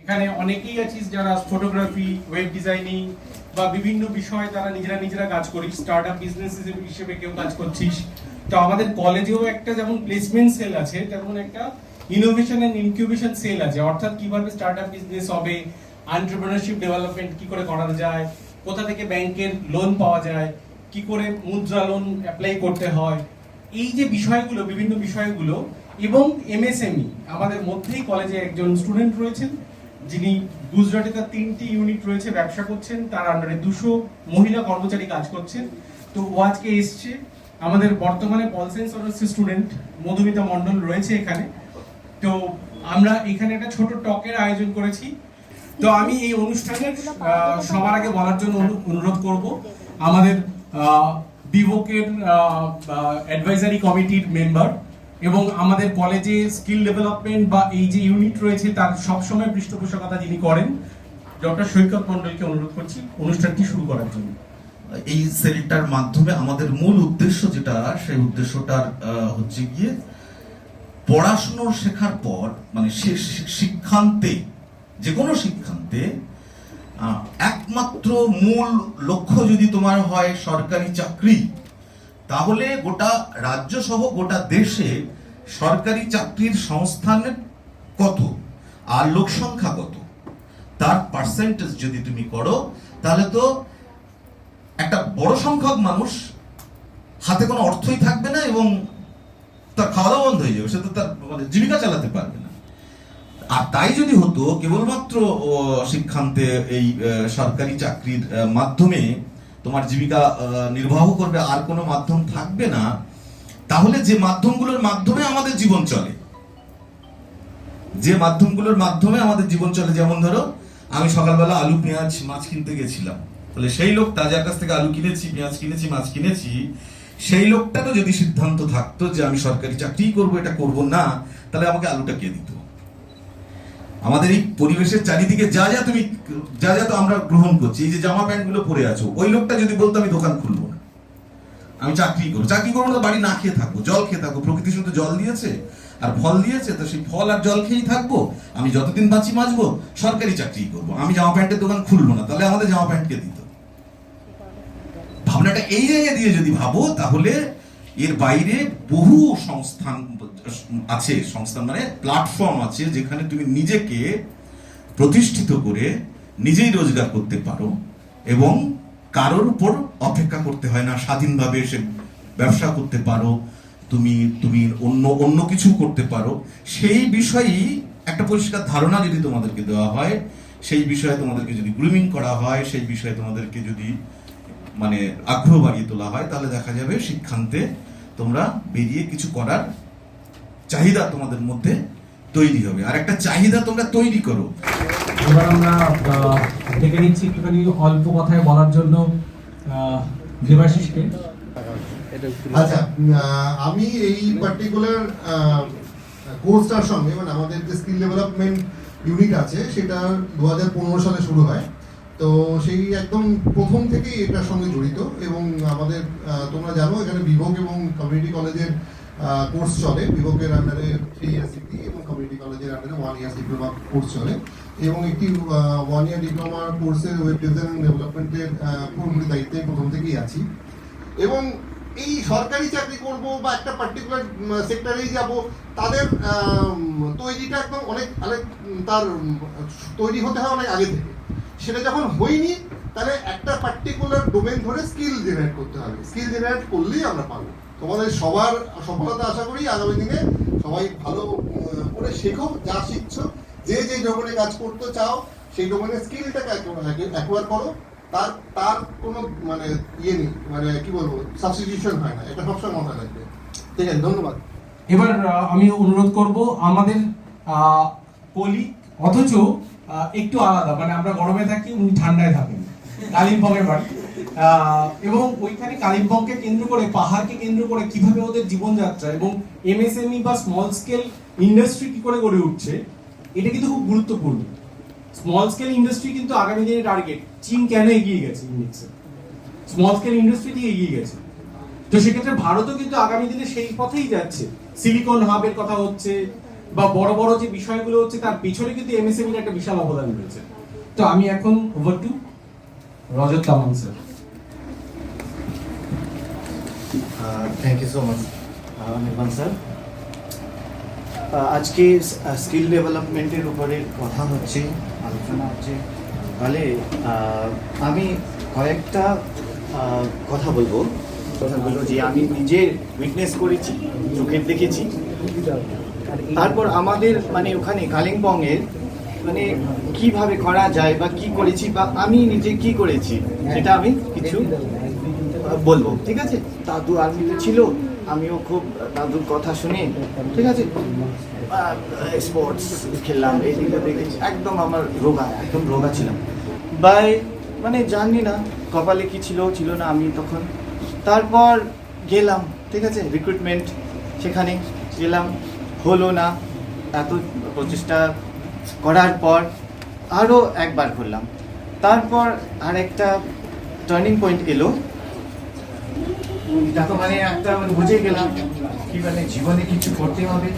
এখানে অনেকেই আছিস যারা ফটোগ্রাফি, ওয়েব ডিজাইনিং বা বিভিন্ন বিষয়ে তারা নিজেরা কাজ করিস, স্টার্টআপ বিজনেস হিসেবে কেউ কাজ করছিস। তো আমাদের কলেজেও একটা যেমন প্লেসমেন্ট সেল আছে, তেমন একটা ইনোভেশন এন্ড ইনকিউবেশন সেল আছে, অর্থাৎ কিভাবে স্টার্টআপ বিজনেস হবে, এন্টারপ্রেনারশিপ ডেভেলপমেন্ট কি করে করা যায়, কোথা থেকে ব্যাংকের লোন পাওয়া যায়, কি করে মুদ্রা লোন অ্যাপ্লাই করতে হয়, এই যে বিষয়গুলো, বিভিন্ন বিষয়গুলো। এবং এমএসএমই আমাদের মধ্যেই কলেজে একজন স্টুডেন্ট রয়েছেন যিনি গুজরাটে তার 3টি ইউনিট রয়েছে, ব্যবসা করছেন, তার আন্ডারে 200 মহিলা কর্মচারী কাজ করছেন। তো ও আজকে এসছে। আমাদের বর্তমানে পল সায়েন্স অনার্সের স্টুডেন্ট মধুমিতা মণ্ডল রয়েছে এখানে। তো আমরা এখানে একটা ছোট টকের আয়োজন করেছি। তো আমি এই অনুষ্ঠানের সবার আগে বলার জন্য অনুরোধ করব আমাদের বিভোকের অ্যাডভাইজারি কমিটির মেম্বার এবং আমাদের কলেজে স্কিল ডেভেলপমেন্ট বা এই যে ইউনিট রয়েছে তার সবসময় পৃষ্ঠপোষকতা যিনি করেন, ডক্টর সৈকত মণ্ডলকে অনুরোধ করছি অনুষ্ঠানটি শুরু করার জন্য। এই সেলটার মাধ্যমে আমাদের মূল উদ্দেশ্য যেটা, সেই উদ্দেশ্যটার হচ্ছে গিয়ে পড়াশুনো শেখার পর, মানে শিক্ষান্তে, যে কোনো শিক্ষান্তে একমাত্র মূল লক্ষ্য যদি তোমার হয় সরকারি চাকরি, তাহলে গোটা রাজ্য সহ গোটা দেশে সরকারি চাকরির সংস্থানের কত আর লোক সংখ্যা কত, তার পার্সেন্টেজ যদি তুমি করো, তাহলে তো একটা বড় সংখ্যক মানুষ হাতে কোনো অর্থই থাকবে না এবং তার খাওয়া দাওয়া বন্ধ হয়ে যাবে, সে তো তার জীবিকা চালাতে পারবে না। আর তাই যদি হতো কেবলমাত্র শিক্ষান্তে এই সরকারি চাকরির মাধ্যমে তোমার জীবিকা নির্বাহ করবে, আর কোনো মাধ্যম থাকবে না, তাহলে যে মাধ্যমগুলোর মাধ্যমে আমাদের জীবন চলে, যেমন ধরো আমি সকালবেলা আলু পেঁয়াজ মাছ কিনতে গেছিলাম, তাহলে সেই লোকটা যার কাছ থেকে আলু কিনেছি, পেঁয়াজ কিনেছি, মাছ কিনেছি, সেই লোকটারও যদি সিদ্ধান্ত থাকতো যে আমি সরকারি চাকরি করব, এটা করব না, তাহলে আমাকে আলুটা কে দিত? আমাদের এই পরিবেশের চারিদিকে যা যা তো আমরা গ্রহণ করছি, এই যে জামা প্যান্ট গুলো পরে আছো, ওই লোকটা যদি বলতো আমি দোকান খুলবো না, আমি চাকরি করবো না, বাড়ি না খেয়ে থাকবো, জল খেয়ে থাকবো, প্রকৃতি শুধু জল দিয়েছে আর ফল দিয়েছে, তো সেই ফল আর জল খেয়েই থাকবো, আমি যতদিন বাঁচি বাঁচবো, সরকারি চাকরি করবো, আমি জামা প্যান্টের দোকান খুলবো না, তাহলে আমাদের জামা প্যান্ট কে দিত? ভাবনাটা এই জায়গা দিয়ে যদি ভাবো, তাহলে এর বাইরে বহু সংস্থান আছে, মানে প্ল্যাটফর্ম আছে, যেখানে তুমি নিজেকে প্রতিষ্ঠিত করে নিজেই রোজগার করতে পারো এবং কারোর উপর অপেক্ষা করতে হয় না, স্বাধীনভাবে এসে ব্যবসা করতে পারো, তুমি অন্য কিছু করতে পারো। সেই বিষয়েই একটা পরিষ্কার ধারণা যদি তোমাদেরকে দেওয়া হয়, সেই বিষয়ে তোমাদেরকে যদি গ্রুমিং করা হয়, সেই বিষয়ে তোমাদেরকে যদি মানে আগ্রহ বাড়িয়ে তোলা হয়, তাহলে দেখা যাবে শিক্ষান্তে তোমরা বেরিয়ে কিছু করার চাহিদা তোমাদের মধ্যে তৈরি হবে। আর একটা চাহিদা তোমরা তৈরি করো। এবার আমরা ডেকে নিচ্ছি একটুখানি অল্প কথায় বলার জন্য দেবাশিসকে। আচ্ছা, আমি এই পার্টিকুলার কোর্সটার সঙ্গে, মানে আমাদের যে স্কিল ডেভেলপমেন্ট ইউনিট আছে, সেটা 2015 সালে শুরু হয়। তো সেই একদম প্রথম থেকেই এটার সঙ্গে জড়িত। এবং আমাদের তোমরা জানো এখানে বিভোগ এবং কমিউনিটি কলেজের কোর্স চলে। বিভোগের আন্ডারে 3 ইয়ার্স ডিগ্রি এবং কমিউনিটি কলেজের আন্ডারে 1 ইয়ার্স ডিপ্লোমা কোর্স চলে। এবং একটি 1 ইয়ার ডিপ্লোমা কোর্সের ওয়েব ডিজাইন ডেভেলপমেন্টের পুরোপুরি দায়িত্বে প্রথম থেকেই আছি। এবং এই সরকারি চাকরি করব বা একটা পার্টিকুলার সেক্টরেই যাব, তাদের তৈরিটা একদম অনেক তার তৈরি হতে হয় অনেক আগে থেকে। সেটা যখন হয়নি, তাহলে একটা পার্টিকুলার ডোমেন ধরে স্কিল জেনারেট করতে হবে। স্কিল জেনারেট করলেই আমরা পাবো। তোমাদের সবার সফলতা আশা করি আগামী দিনে। সবাই ভালো করে শেখো, যা শিখছো, যে ডোমেনে কাজ করতে চাও সেই ডোমেনের স্কিলটাকে অ্যাকোয়ার করো। তার কোনো মানে নেই, মানে কি বলবো, সাবস্টিটিউশন হয় না। এটা সবসময় মাথায় রাখবে। ঠিক আছে, ধন্যবাদ। এবার আমি অনুরোধ করব আমাদের কলি, অথচ একটু আলাদা, মানে আমরা গরমে থাকি, উনি ঠান্ডায় থাকেন, কালিম্পংয়ের বাড়ি। এবং ওইখানে কালিম্পংকে কেন্দ্র করে, পাহাড়কে কেন্দ্র করে কিভাবে ওদের জীবনযাত্রা এবং এমএসএমই বা স্মল স্কেল ইন্ডাস্ট্রি কি করে গড়ে উঠছে, এটা কিন্তু খুব গুরুত্বপূর্ণ। স্মল স্কেল ইন্ডাস্ট্রি কিন্তু আগামী দিনের টার্গেট। চীন কেন এগিয়ে গেছে ইন্ডেক্সে? স্মল স্কেল ইন্ডাস্ট্রি দিয়ে এগিয়ে গেছে। তো সেক্ষেত্রে ভারতও কিন্তু আগামী দিনে সেই পথেই যাচ্ছে। সিলিকন হাবের কথা হচ্ছে, বা বড় বড় যে বিষয়গুলো হচ্ছে তার পিছনে কিন্তু এমএসএমই এর একটা বিশাল অবদান রয়েছে। তো আমি এখন over to Rajat Tamang sir. Thank you so much Nirban sir. আজকে স্কিল ডেভেলপমেন্টের উপরে কথা হচ্ছে, আলোচনা হচ্ছে। তাহলে আমি কয়েকটা কথা বলবো যে আমি নিজে উইটনেস করেছি, চোখে দেখেছি। তারপর আমাদের মানে ওখানে কালিম্পংয়ের মানে কিভাবে করা যায় বা কি করেছি বা আমি নিজে কি করেছি সেটা আমি কিছু বলবো, ঠিক আছে? দাদু আর্মিতে ছিল, আমিও খুব দাদুর কথা শুনে, ঠিক আছে, স্পোর্টস খেললাম, এইদিকে দেখেছি, একদম আমার একদম রোগা ছিলাম। বাই মানে জানি না কপালে কি ছিল ছিল না আমি তখন। তারপর গেলাম, ঠিক আছে, রিক্রুটমেন্ট, সেখানে গেলাম, হলো না। এত প্রচেষ্টা করার পর আরও একবার করলাম। তারপর আর একটা টার্নিং পয়েন্ট এলো, এটা তো মানে একটা বুঝে গেলাম কি মানে জীবনে কিছু করতে হবে।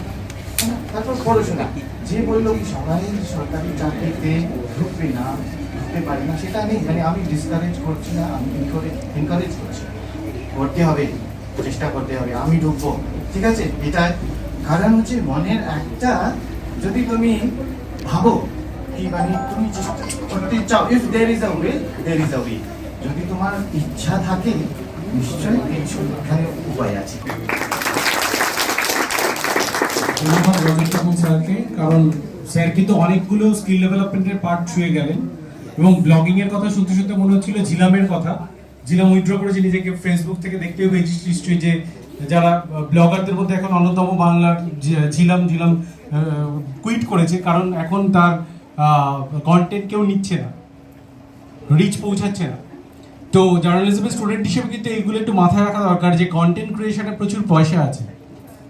তারপর পড়াশোনা, যে বললো কি সবাই সরকারি চাকরিতে ঢুকবে না, ঢুকতে পারে না, সেটা নেই, মানে আমি ডিসকারেজ করছি না, আমি এনকারেজ করছি, করতে হবে, চেষ্টা করতে হবে, আমি ঢুকবো, ঠিক আছে। এটা কারণ হচ্ছে মনের একটা, যদি তুমি ভাবো কি মানে তুমি চেষ্টা করতে চাও, if there is a way there is a way, যদি তোমার ইচ্ছা থাকে নিশ্চয়ই কিছু এখানে উপায় আছে। ধন্যবাদ রজত তামাং স্যারকে, কারণ স্যার কিন্তু অনেকগুলো স্কিল ডেভেলপমেন্টের পার্ট ছুঁয়ে গেলেন এবং ব্লগিং এর কথা শুনতে শুনতে মনে হচ্ছিল ঝিলামের কথা। ঝিলাম উইথড্র করেছে নিজেকে ফেসবুক থেকে, দেখতে হবে হিস্ট্রি যে যারা ব্লগারদের মধ্যে এখন অন্যতম বাংলার ঝিলাম কুইট করেছে, কারণ এখন তার কন্টেন্ট কেউ নিচ্ছে না, রিচ পৌঁছাচ্ছে না। তো জার্নালিজমের স্টুডেন্ট হিসেবে কিন্তু এইগুলো একটু মাথায় রাখা দরকার যে কন্টেন্ট ক্রিয়েশনে প্রচুর পয়সা আছে,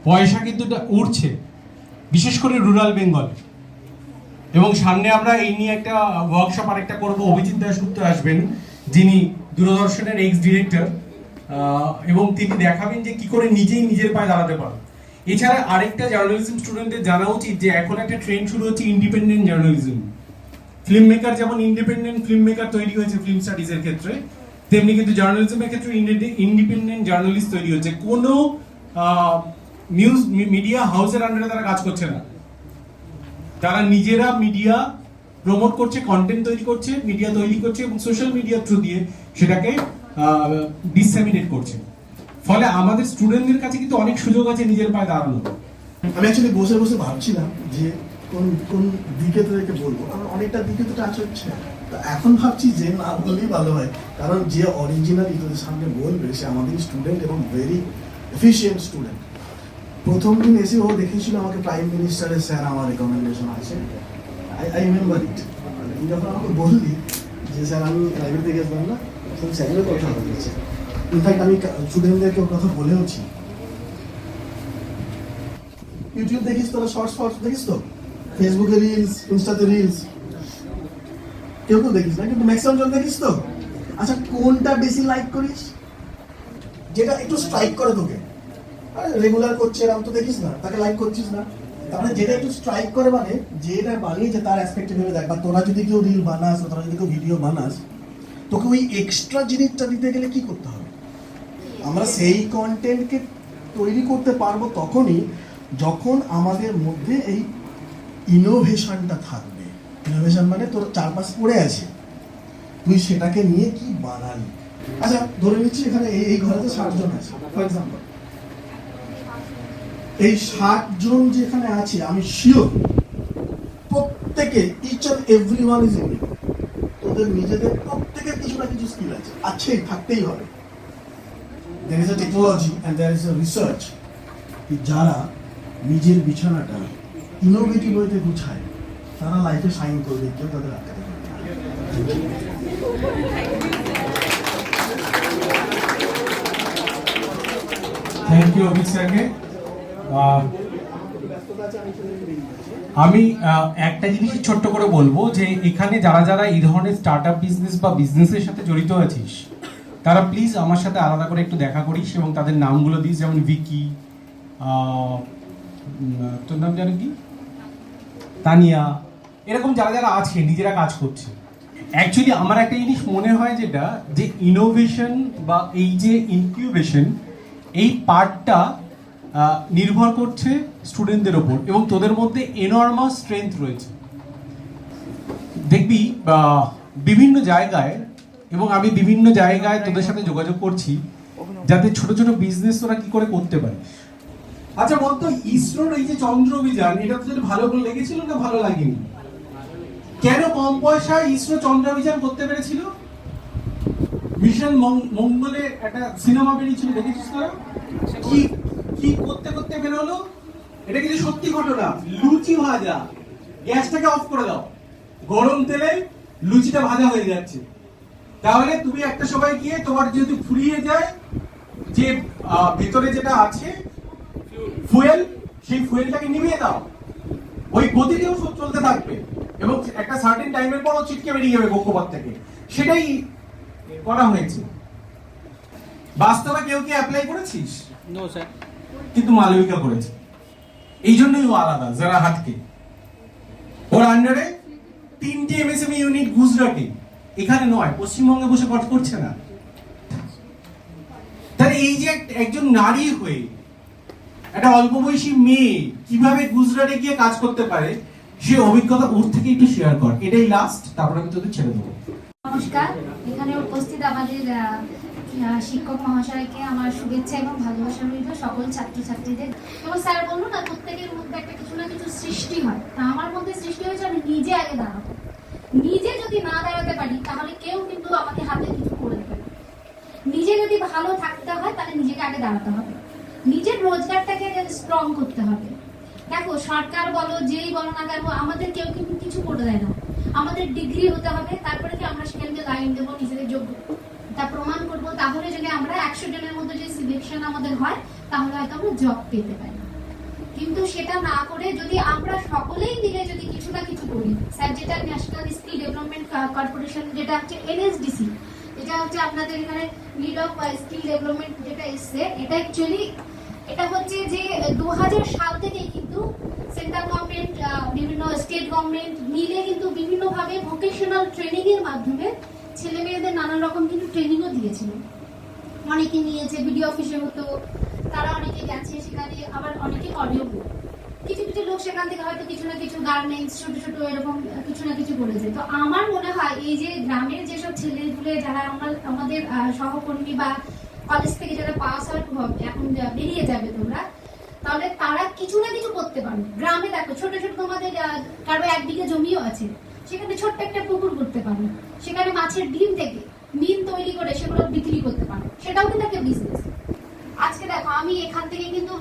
পয়সা কিন্তু এটা উঠছে, বিশেষ করে রুরাল বেঙ্গলে। এবং সামনে আমরা এই নিয়ে একটা ওয়ার্কশপ আরেকটা করবো, অভিজিৎ দাশগুপ্ত আসবেন, যিনি দূরদর্শনের এক্স ডিরেক্টর, এবং তিনি দেখাবেন যে কি করে নিজেই নিজের পায়ে দাঁড়াতে পারে। এছাড়া আরেকটা জার্নালিজম স্টুডেন্টদের জানা উচিত যে এখন একটা ট্রেন্ড শুরু হচ্ছে ইন্ডিপেন্ডেন্ট জার্নালিজম। ফিল্ম মেকার যেমন ইন্ডিপেন্ডেন্ট ফিল্ম মেকার তৈরি হয়েছে ফিল্ম স্টাডিজের ক্ষেত্রে, তেমনি কিন্তু জার্নালিজমের ক্ষেত্রে ইন্ডিপেন্ডেন্ট জার্নালিস্ট তৈরি হচ্ছে। কোনো নিউজ মিডিয়া হাউসের আন্ডারে তারা কাজ করছে না, তারা নিজেরা মিডিয়া প্রমোট করছে, কন্টেন্ট তৈরি করছে, মিডিয়া তৈরি করছে এবং সোশ্যাল মিডিয়ার থ্রু দিয়ে সেটাকে ডিসেমিনেট করছে। ফলে আমাদের স্টুডেন্টদের কাছে কিন্তু অনেক সুযোগ আছে নিজের পায়ে দাঁড়ানো। আমি অ্যাকচুয়ালি বসে বসে ভাবছিলাম যে কোন কোন দিকে তোদেরকে বলবো, আমার অনেকটা দিকে তো টাচ হচ্ছে। তো এখন ভাবছি যে না বললেই ভালো হয়, কারণ যে অরিজিনালি তোদের সামনে বলবে সে আমাদের স্টুডেন্ট এবং ভেরি এফিশিয়েন্ট স্টুডেন্ট। প্রথম দিন এসে ও দেখেছিল আমাকে প্রাইম মিনিস্টারের স্যার আমার রেকমেন্ডেশন আছে, আই রিমেম্বার ইট। তুই যখন আমাকে বললি যে স্যার আমি প্রাইভেট থেকে গেছিলাম না, তখন স্যারেরও কথা বলেছে। ইনফ্যাক্ট আমি স্টুডেন্টদেরকে ওর কথা বলেওছি। ইউটিউব দেখিস, তোরা শর্টস দেখিস তো, ফেসবুকে রিলস, ইনস্টাতে রিলস, কেউ দেখিস না, কিন্তু ম্যাক্সিমাম জন দেখিস তো। আচ্ছা, কোনটা বেশি লাইক করিস? যেটা একটু স্ট্রাইক করে তোকে, আরে রেগুলার করছে এরকম তো দেখিস না, তাকে লাইক করছিস না। তারপরে যেটা একটু স্ট্রাইক করে মানে যেটা বানিয়েছে তার অ্যাসপেক্টে ভেবে দেখ। বা তোরা যদি কেউ রিল বানাস, তোরা যদি কেউ ভিডিও বানাস, তোকে ওই এক্সট্রা জিনিসটা দিতে গেলে কি করতে হবে? আমরা সেই কন্টেন্টকে তৈরি করতে পারবো তখনই যখন আমাদের মধ্যে এই ইনোভেশনটা থাকবে। ইনোভেশন মানে তোর চারপাশ পড়ে আছে, তুই সেটাকে নিয়ে কি বানালি। আচ্ছা, ধরে নিচ্ছি এখানে এই ঘরে তো 60 জন আছে ফর এক্সাম্পল। এই 60 জন যেখানে আছে আমি শিওর প্রত্যেকে, each and every one is unique. তোদের নিজেদের প্রত্যেকের কিছু না কিছু স্কিল আছে, থাকতেই হবে। There is a technology and there is a research যারা নিজের বিছানাটা ইনোভেটিভ ওয়েতে গুছায় তারা লাইফে সাইন করবে, কেউ তাদের আটকাতে পারবে না। থ্যাংক ইউ অভিক স্যারকে। আমি একটা জিনিস ছোট্ট করে বলবো যে এখানে যারা যারা এই ধরনের স্টার্ট আপ বিজনেস বা বিজনেসের সাথে জড়িত আছিস, তারা প্লিজ আমার সাথে আলাদা করে একটু দেখা করিস এবং তাদের নামগুলো দিস। যেমন ভিকি, তোর নাম জানো কি? তানিয়া, এরকম যারা যারা আছে নিজেরা কাজ করছে। অ্যাকচুয়ালি আমার একটা জিনিস মনে হয় যেটা, যে ইনোভেশন বা এই যে ইনকিউবেশন, এই পার্টটা নির্ভর করছে স্টুডেন্টদের ওপর, এবং তোদের মধ্যে এনর্মাস স্ট্রেংথ রয়েছে। দেখবি বিভিন্ন জায়গায়, এবং আমি বিভিন্ন জায়গায় তোদের সাথে যোগাযোগ করছি, যাতে ছোট ছোট বিজনেস তোরা কি করে করতে পারিস। আচ্ছা বলতো, ইসরোর এই যে চন্দ্র অভিযান, এটা তোদের ভালো করে লেগেছিল না ভালো লাগেনি? কেন কম পয়সায় ইসরো চন্দ্র অভিযান করতে পেরেছিল? মিশন মঙ্গলে একটা সিনেমা বেরিয়েছিল, দেখেছিস তোরা? কি কি করতে করতে বেরোলো? এটা কিন্তু সত্যি ঘটনা। লুচি ভাজা, গ্যাসটাকে অফ করে দাও, গরম তেলে লুচিটা ভাজা হয়ে যাচ্ছে। তাহলে তুমি একটা সময় গিয়ে তোমার যেহেতু ফুরিয়ে যায় যে ভেতরে যেটা আছে ফুয়েল, সেই ফুয়েলটাকে নিভিয়ে দাও, ওই গতিতেও সব চলতে থাকবে, এবং একটা সার্টেন টাইমের পর ও ছিটকে বেরিয়ে যাবে কক্ষপথ থেকে। সেটাই করা হয়েছে। বাস্তবে কেউ কি অ্যাপ্লাই করেছিস? No sir. কিন্তু মালবিকা করেছে। এই জন্যই ও আলাদা, যারা হাটকে। ওর আন্ডারে 3টে এমএসএমই ইউনিট গুজরাটে, এখানে নয়, পশ্চিমবঙ্গে বসে কাজ করছে না। তাহলে এই যে একজন নারী হয়ে একটা অল্প বয়সী মেয়ে কিভাবে গুজরাটে গিয়ে কাজ করতে পারে, সে অভিজ্ঞতা ওর থেকে একটু শেয়ার কর। এটাই লাস্ট, তারপর আমি তোদের ছেড়ে দেবো। নমস্কার, এখানে উপস্থিত আমাদের শিক্ষক মহাশয়কে আমার শুভেচ্ছা এবং ভালোবাসা রইল, সকল ছাত্রছাত্রীদের। এবং স্যার বললো না, প্রত্যেকের মধ্যে একটা কিছু না কিছু সৃষ্টি হয়। তা আমার মধ্যে সৃষ্টি হয়েছে আমি নিজে আগে দাঁড়াবো। নিজে যদি না দাঁড়াতে পারি তাহলে কেউ কিন্তু আমাকে হাতে কিছু করে দেবে না। নিজে যদি ভালো থাকতে হয় তাহলে নিজেকে আগে দাঁড়াতে হবে, নিজের রোজগারটাকে স্ট্রং করতে হবে। দেখো, সরকার বলো, যেই বলো না কেন, আমাদের কেউ কিন্তু কিছু করে দেয় না। আমাদের ডিগ্রি হতে হবে, তারপরে কি আমরা সেখানে লাইন দেবো, নিজেদের যোগ্য তা প্রমাণ করবো। তাহলে যদি আমরা 100 জনের মধ্যে যে সিলেকশন আমাদের হয়, তাহলে হয়তো আমরা জব পেতে পারি। কিন্তু সেটা না করে যদি আমরা সকলেই মিলে যদি কিছু না কিছু করি, স্যার যেটা ন্যাশনাল স্কিল ডেভেলপমেন্ট কর্পোরেশন, যেটা হচ্ছে NSDC, এটা হচ্ছে আপনাদের এখানে নিড অফ স্কিল ডেভেলপমেন্ট যেটা এসছে, এটা অ্যাকচুয়ালি এটা হচ্ছে যে 2000 সাল থেকেই কিন্তু সেন্ট্রাল গভর্নমেন্ট, বিভিন্ন স্টেট গভর্নমেন্ট মিলে কিন্তু বিভিন্নভাবে ভোকেশনাল ট্রেনিং এর মাধ্যমে ছেলে মেয়েদের নানান রকম কিন্তু ট্রেনিংও দিয়েছিল। অনেকে নিয়েছে, বিডিও অফিসে হতো, তারা অনেকে গেছে সেখানে, আবার অনেকে করেও। কিছু কিছু লোক সেখান থেকে হয়তো কিছু না কিছু গার্মেন্টস, ছোট ছোট এরকম কিছু না কিছু করেছে। তো আমার মনে হয় এই যে গ্রামের যেসব ছেলেগুলো যারা আমাদের সহকর্মী বা কলেজ থেকে যারা পাস আউট হবে, এখন বেরিয়ে যাবে তোমরা, তাহলে তারা কিছু না কিছু করতে পারবে। গ্রামে দেখো, ছোট ছোট তোমাদের কারো 1 বিঘা জমিও আছে, সেখানে ছোট্ট একটা পুকুর করতে পারো, সেখানে মাছের ডিম থেকে মিন তৈরি করে সেগুলো বিক্রি করতে পারো, সেটাও কিন্তু একটা বিজনেস। আজকে দেখো, আমি এখান থেকে কিন্তু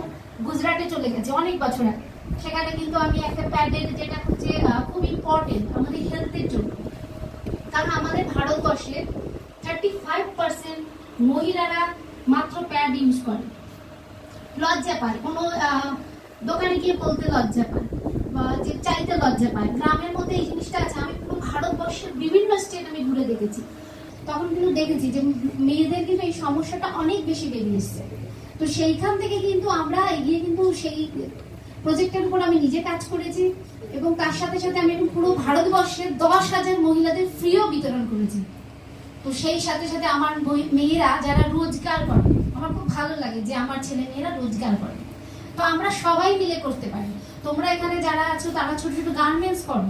গুজরাটে চলে গেছি অনেক বছর আগে। সেখানে কিন্তু আমি একটা প্যাডের, যেটা হচ্ছে খুব ইম্পর্টেন্ট আমাদের হেলথের জন্য, কারণ আমাদের ভারতবর্ষে 35% মহিলারা মাত্র প্যাড ইউজ করে। লজ্জা পায়, কোনো দোকানে গিয়ে বলতে লজ্জা পায়, বা যে চাইতে লজ্জা পায়। গ্রামের মধ্যে এই জিনিসটা আছে। আমি পুরো ভারতবর্ষের বিভিন্ন স্টেট আমি ঘুরে দেখেছি, তখন কিন্তু দেখেছি যে মেয়েদের কিন্তু এই সমস্যাটা অনেক বেশি বেড়ে এসছে। তো সেইখান থেকে কিন্তু আমরা এগিয়ে কিন্তু সেই প্রজেক্টের উপর আমি নিজে কাজ করেছি, এবং তার সাথে সাথে আমি এখন পুরো ভারতবর্ষের 10,000 মহিলাদের ফ্রিও বিতরণ করেছি। তো সেই সাথে সাথে আমার মেয়েরা যারা রোজগার করে, আমার খুব ভালো লাগে যে আমার ছেলে মেয়েরা রোজগার করে। তো আমরা সবাই মিলে করতে পারি। তোমরা এখানে যারা আছো তারা ছোট ছোট গার্মেন্টস করো,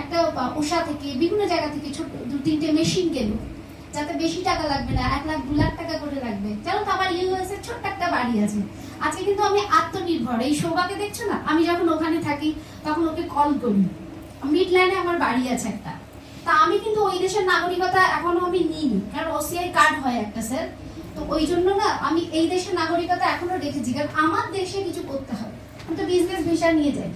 একটা উষা থেকে বিভিন্ন জায়গা থেকে ছোট 2-3টে মেশিন কেনো, যাতে বেশি টাকা লাগবে না, 1 লাখ 2 লাখ টাকা করে লাগবে। যেমন আমার ইউএসএ ছোট্ট একটা বাড়ি আছে, আজকে কিন্তু আমি আত্মনির্ভর। এই শোভাকে দেখছো না, আমি যখন ওখানে থাকি তখন ওকে কল করি, মিডল্যান্ডে আমার বাড়ি আছে একটা। তা আমি কিন্তু ওই দেশের নাগরিকতা এখনো আমি নিইনি, কারণ OCI কার্ড হয় একটা স্যার। তো ওই জন্য না আমি এই দেশের নাগরিকতা এখনো রেখেছি, কারণ আমার দেশে কিছু করতে হবে। আমি তো বিজনেস ভিসা নিয়ে যাই।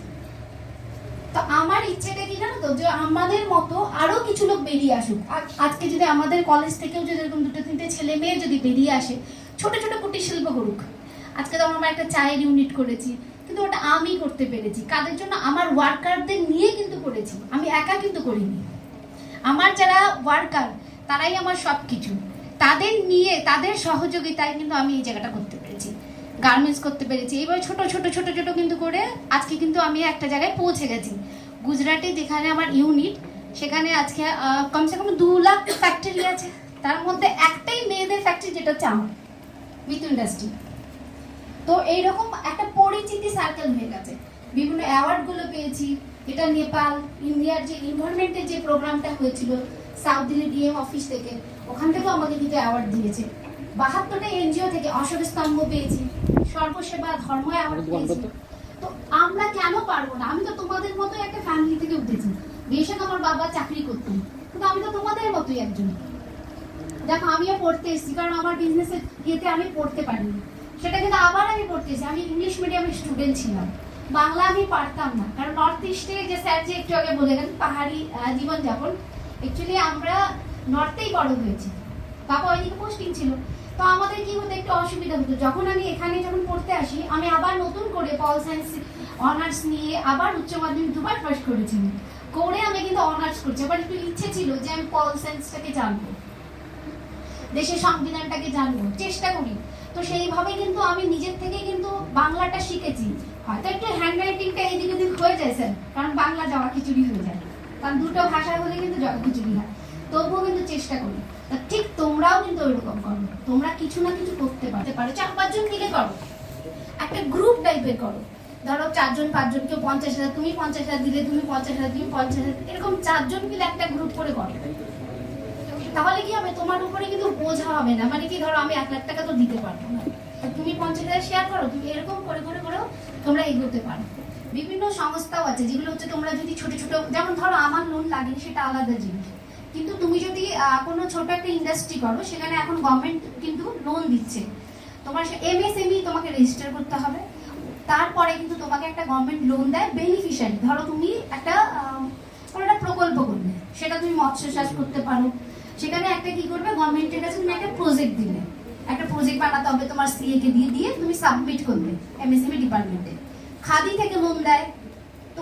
তো আমার ইচ্ছেটা কি জানো তো, যে আমাদের মতো আরো কিছু লোক বেরিয়ে আসুক। আজকে যদি আমাদের কলেজ থেকেও যদি এরকম 2-3টে ছেলে মেয়ে যদি বেরিয়ে আসে, ছোট ছোট কুটির শিল্প করুক। আজকে তো আমরা একটা চায়ের ইউনিট করেছি, কিন্তু ওটা আমি করতে পেরেছি কাদের জন্য? আমার ওয়ার্কারদের নিয়ে কিন্তু করেছি, আমি একা কিন্তু করিনি। আমার যারা ওয়ার্কার তারাই আমার সবকিছু, তাদের নিয়ে তাদের সহযোগিতায় কিন্তু আমি এই জায়গাটা করতে পেরেছি, গার্মেন্টস করতে পেরেছি। এইভাবে ছোট ছোট ছোট ছোট কিন্তু করে আজকে কিন্তু আমি একটা জায়গায় পৌঁছে গেছি। গুজরাটে যেখানে আমার ইউনিট, সেখানে আজকে কমসে কম 2 লাখ ফ্যাক্টরি আছে, তার মধ্যে একটাই মেয়েদের ফ্যাক্টরি, যেটা হচ্ছে আমার মিতু ইন্ডাস্ট্রি। তো এইরকম একটা পরিচিতি সার্কেল হয়ে গেছে, বিভিন্ন অ্যাওয়ার্ডগুলো পেয়েছি। এটা নেপাল, ইন্ডিয়ার যে এনভায়রনমেন্টের যে প্রোগ্রামটা হয়েছিল সাউথ দিল্লি ডিএম অফিস থেকে, ওখান থেকেও আমাকে কিন্তু অ্যাওয়ার্ড দিয়েছে। 72টা এনজিও থেকে অশোক স্তম্ভ পেয়েছি, সর্বসেবা ধর্ম অ্যাওয়ার্ড পেয়েছি। তো আমরা কেন পারবো না? আমি তো তোমাদের মতোই একটা ফ্যামিলি থেকে উঠেছি, বেশক আমার বাবা চাকরি করতেন, কিন্তু আমি তো তোমাদের মতোই একজন। দেখো আমিও পড়তে এসেছি, কারণ আমার বিজনেসের ইয়েতে আমি পড়তে পারিনি, সেটা কিন্তু আবার আমি পড়তে এসেছি। আমি ইংলিশ মিডিয়ামের স্টুডেন্ট ছিলাম, বাংলা আমি পারতাম না, কারণ নর্থ ইস্টে যে স্যার যে একটু আগে বলে গেলেন পাহাড়ি জীবনযাপন, অ্যাকচুয়ালি আমরা নর্থেই বড় হয়েছি, বাবা ওইদিকে পোস্টিং ছিল। তো আমাদের কি হতো, একটু অসুবিধা হতো। যখন আমি এখানে যখন পড়তে আসি, আমি আবার নতুন করে পল সায়েন্স অনার্স নিয়ে আবার উচ্চ মাধ্যমিক 2বার ফার্স্ট করেছি, করে আমি কিন্তু অনার্স করছি। আবার একটু ইচ্ছে ছিল যে আমি পল সায়েন্সটাকে জানবো, দেশের সংবিধানটাকে জানবো, চেষ্টা করি। তো সেইভাবে কিন্তু আমি নিজের থেকে কিন্তু বাংলাটা শিখেছি। হয়তো একটু হ্যান্ড রাইটিংটা এইদিকে দিক হয়ে যায় স্যার, কারণ বাংলা যাওয়া খিচুড়ি হয়ে যায়, কারণ দুটো ভাষা হলে কিন্তু যাওয়া খিচুড়ি হয়, তবুও কিন্তু চেষ্টা করি। ঠিক তোমরাও কিন্তু ওইরকম করো, তোমরা কিছু না কিছু করতে পারো, 4-5 জন মিলে করো, একটা গ্রুপ টাইপের করো। ধরো 4 জন 5 জন, কেউ 50,000, তুমি 50,000 দিলে, তুমি 50,000, তুমি 50,000, এরকম 4 জন মিলে একটা গ্রুপ করে করো। তাহলে কি হবে, তোমার উপরে কিন্তু বোঝা হবে না। মানে কি, ধরো আমি 1 লাখ টাকা তো দিতে পারবো না, তুমি 50,000 শেয়ার করো, তুমি এরকম করে করে করেও তোমরা এগোতে পারো। বিভিন্ন সংস্থাও আছে যেগুলো হচ্ছে তোমরা যদি ছোট ছোট, যেমন ধরো আমার লোন লাগেনি, সেটা আলাদা জিনিস, কিন্তু তুমি যদি কোনো ছোট একটা ইন্ডাস্ট্রি করো, সেখানে এখন গভর্নমেন্ট কিন্তু লোন দিচ্ছে। তোমার এমএসএমই তোমাকে রেজিস্টার করতে হবে, তারপরে কিন্তু তোমাকে একটা গভর্নমেন্ট লোন দেয় বেনিফিশিয়ারি। ধরো তুমি একটা কোনো একটা প্রকল্প করবে, সেটা তুমি মৎস্য চাষ করতে পারো, সেখানে একটা কি করবে, গভর্নমেন্টের কাছে তুমি একটা প্রজেক্ট দিলে, একটা প্রজেক্ট বানাতে হবে, তোমার সিএ কে দিয়ে তুমি সাবমিট করবে এমএসএমই ডিপার্টমেন্টে। খাদি থেকে লোন দেয়, তো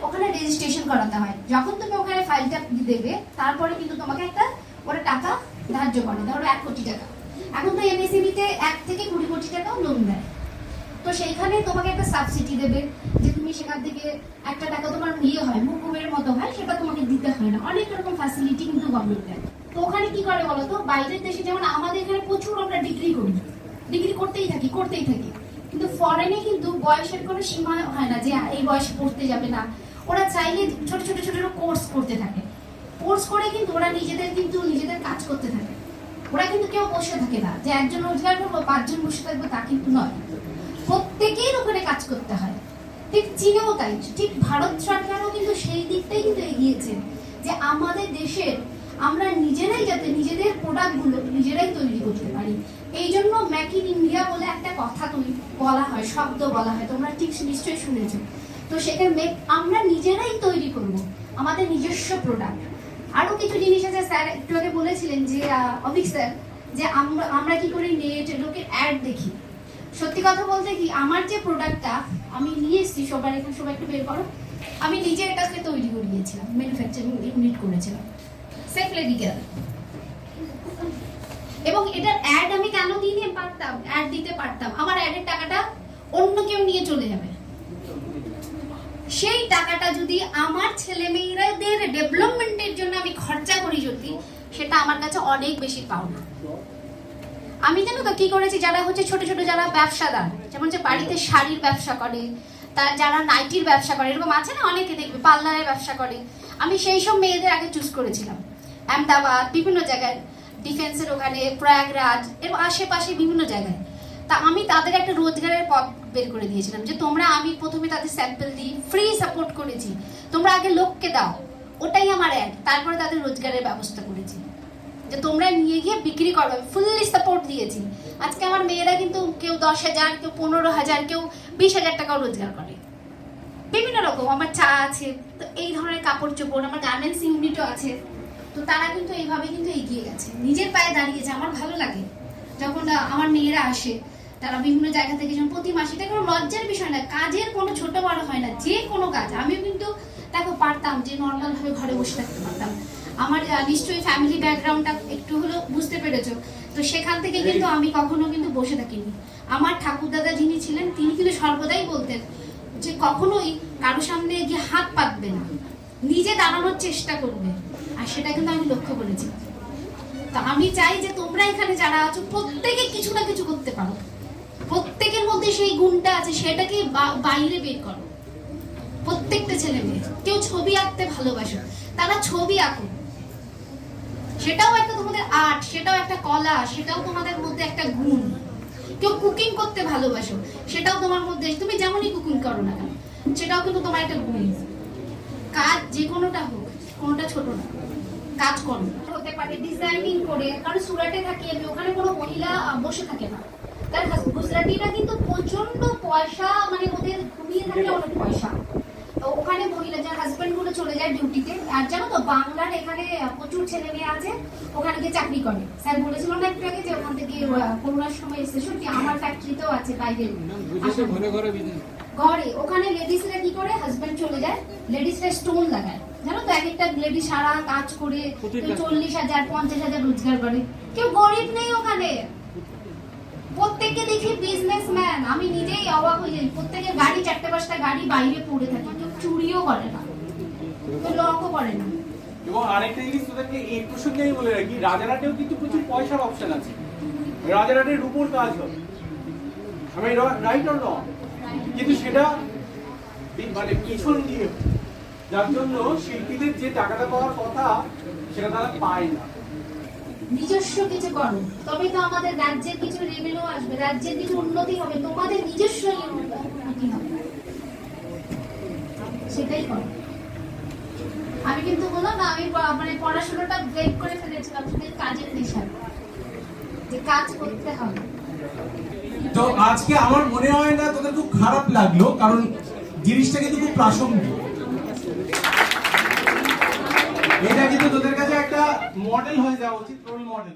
ওখানে রেজিস্ট্রেশন করাতে হয়। যখন তুমি ওখানে ফাইলটা দেবে, তারপরে কিন্তু তোমাকে একটা ওরা টাকা ধার্য করে, ধরো 1 কোটি টাকা। এখন তো এমএসএমইতে 1 থেকে 20 কোটি টাকাও লোন দেয়, তো সেইখানে তোমাকে একটা সাবসিডি দেবে, যে তুমি সেখান থেকে একটা টাকা তোমার হয়, মুকুবের মতো হয়, সেটা তোমাকে দিতে হয় না। অনেক রকম ফ্যাসিলিটি কিন্তু গভর্নমেন্ট দেয়। তো ওখানে কি করে বলো তো, বাইরের দেশে যেমন আমাদের এখানে প্রচুর আমরা ডিগ্রি করি, ডিগ্রি করতেই থাকি, কিন্তু ফরেনে কিন্তু বয়সের কোনো সীমা হয় না, যে এই বয়সে পড়তে যাবে না। ওরা চাইলে ছোট ছোট ছোট কোর্স করতে থাকে, কোর্স করে কিন্তু ওরা নিজেদের কাজ করতে থাকে। ওরা কিন্তু কেউ বসে থাকে না, যে একজন রোজগার করবো 5 জন বসে থাকবো, তা কিন্তু নয়, প্রত্যেকের ওখানে কাজ করতে হয়। ঠিক চীনেও তাই, ঠিক ভারত সরকারও কিন্তু সেই দিকটাই কিন্তু এগিয়েছে, যে আমাদের দেশের আমরা নিজেরাই যাতে নিজেদের প্রোডাক্টগুলো নিজেরাই তৈরি করতে পারি। এই জন্য মেক ইন ইন্ডিয়া বলে একটা কথা বলা হয়, শব্দ বলা হয়, তোমরা ঠিক নিশ্চয়ই শুনেছো। তো সেখানে আমরা নিজেরাই তৈরি করব আমাদের নিজস্ব প্রোডাক্ট। আরো কিছু জিনিস আছে, স্যার একটু আগে বলেছিলেন যে অভিক স্যার, যে আমরা কি করে নেটে লোকের অ্যাড দেখি। সত্যি কথা বলতে কি, আমার যে প্রোডাক্টটা আমি নিয়ে এসেছি, সবার এখানে সবাই একটু বের করো, আমি নিজে এটাকে তৈরি করিয়েছিলাম, ম্যানুফ্যাকচারিং ইউনিট করেছিলাম সেফ মেডিকেল, এবং এটার অ্যাড আমি কেন দিতে পারতাম, অ্যাড দিতে পারতাম, আমার অ্যাডের টাকাটা অন্য কেউ নিয়ে চলে যাবে, সেই টাকাটা যদি আমার ছেলে মেয়েদের ডেভেলপমেন্টের জন্য আমি খরচা করি, যদি সেটা আমার কাছে অনেক বেশি পাওনা। আমি জানো তো কি করেছি, যারা হচ্ছে ছোট ছোট যারা ব্যবসাদার, যেমন যে বাড়িতে শাড়ির ব্যবসা করে, তার যারা নাইটির ব্যবসা করে, এরকম আছে না অনেকে, দেখবে পার্লারের ব্যবসা করে, আমি সেই সব মেয়েদের আগে চুজ করেছিলাম। আহমেদাবাদ, বিভিন্ন জায়গায়, ডিফেন্সের ওখানে, প্রয়াগরাজ, এর আশেপাশে বিভিন্ন জায়গায়। তা আমি তাদের একটা রোজগারের পথ বের করে দিয়েছিলাম, যে তোমরা, আমি প্রথমে তাদের স্যাম্পল দিই, ফ্রি সাপোর্ট করেছি, তোমরা আগে লোককে দাও, ওটাই আমার অ্যাড, তারপরে তাদের রোজগারের ব্যবস্থা করেছি, যে তোমরা নিয়ে গিয়ে বিক্রি করো, ফুললি সাপোর্ট দিয়েছি। আজকে আমার মেয়েরা কিন্তু কেউ 10,000, কেউ 15,000, কেউ 20,000 টাকাও রোজগার করে, বিভিন্ন রকম। আমার চা আছে, তো এই ধরনের কাপড় চোপড়, আমার গার্মেন্টস ইউনিটও আছে। তো তারা কিন্তু এইভাবে কিন্তু এগিয়ে গেছে, নিজের পায়ে দাঁড়িয়েছে। আমার ভালো লাগে যখন আমার মেয়েরা আসে, তারা বিভিন্ন জায়গা থেকে যখন প্রতি মাসে, এটা কোনো লজ্জার বিষয় না, কাজের কোনো ছোট বড় হয় না, যে কোনো কাজ। আমিও কিন্তু দেখো পারতাম যে নর্মাল ভাবে ঘরে বসে থাকতে পারতাম, আমার নিশ্চয়ই ফ্যামিলি ব্যাকগ্রাউন্ডটা একটু হলেও বুঝতে পেরেছো। তো সেখান থেকে কিন্তু আমি কখনো কিন্তু বসে থাকিনি। আমার ঠাকুরদাদা যিনি ছিলেন, তিনি কিন্তু সর্বদাই বলতেন যে কখনোই কারো সামনে গিয়ে হাত পাতবে না, নিজে দাঁড়ানোর চেষ্টা করবে, আর সেটা কিন্তু আমি লক্ষ্য করেছি। তো আমি চাই যে তোমরা এখানে যারা আছো প্রত্যেকে কিছু না কিছু করতে পারো, প্রত্যেকের মধ্যে সেই গুণটা আছে সেটাকে বাইরে বের করো। প্রত্যেকটা ছেলে মেয়ে, কেউ ছবি আঁকতে ভালোবাসে, তারা ছবি আঁকো, সেটাও একটা তোমাদের আর্ট, সেটাও একটা কলা, সেটাও তোমাদের মধ্যে একটা গুণ। কেউ কুকিং করতে ভালোবাসো, সেটাও তোমার মধ্যে, তুমি যেমনই কুকিং করো না কেন সেটাও কিন্তু তোমার একটা গুণ। কাজ যে কোনোটা হোক, কোনোটা ছোট না, কাজ করো। হতে পারে ডিজাইনিং করে, কারণ সুরাটে থাকি আমি, ওখানে কোনো মহিলা বসে থাকে না। তার গুজরাটিরা কিন্তু প্রচন্ড পয়সা, মানে ওদের ঘুমিয়ে থাকে অনেক পয়সা। তো ওখানে মহিলা যার হাজবেন্ড গুলো চলে যায় ডিউটিতে, আর জানো তো বাংলার এখানে প্রচুর ছেলে মেয়ে আছে ওখানে গিয়ে চাকরি করে। স্যার বলেছিল না একটু আগে যে ওখান থেকে করোনার সময় এসে, সত্যি আমার ফ্যাক্টরিতেও আছে বাইরে ঘরে। ওখানে লেডিসরা কি করে, হাজবেন্ড চলে যায়, লেডিসরা স্টোন লাগায়, জানো তো, এক একটা লেডিস সারা কাজ করে 40,000 50,000 রোজগার করে। কেউ গরিব নেই ওখানে, প্রত্যেককে দেখি বিজনেসম্যান। আমি নিজেই অবাক হয়ে যাই, প্রত্যেকের গাড়ি 4-5টা গাড়ি বাইরে পড়ে থাকে, কেউ চুরিও করে না, কেউ লকও করে না। এবং আরেকটা জিনিস তোদেরকে এই প্রসঙ্গে আমি বলে রাখি, রাজারহাটেও কিন্তু প্রচুর পয়সার অপশন আছে। রাজারহাটের রূপোর কাজ হয়, আমি রাইট অর নট, কিন্তু সেটা মানে পিছন দিয়ে, যার জন্য শিল্পীদের যে টাকাটা পাওয়ার কথা সেটা তারা পায় না। নিজস্ব কিছু করো, তবে তো আমাদের রাজ্যের কিছু রেভিনিউ আসবে, রাজ্যের কিছু উন্নতি হবে, তোমাদের নিজস্ব উন্নতি হবে, সেটাই করো। আমি কিন্তু বললাম না, আমি মানে পড়াশোনাটা ব্রেক করে ফেলেছিলাম শুধু কাজের নেশায়, যে কাজ করতে হবে। তো আজকে আমার মনে হয় না তোদের খুব খারাপ লাগলো, কারণ জিনিসটা কিন্তু খুব প্রাসঙ্গিক। এটা কিন্তু তোদের কাছে একটা মডেল হয়ে যাওয়া উচিত, রোল মডেল।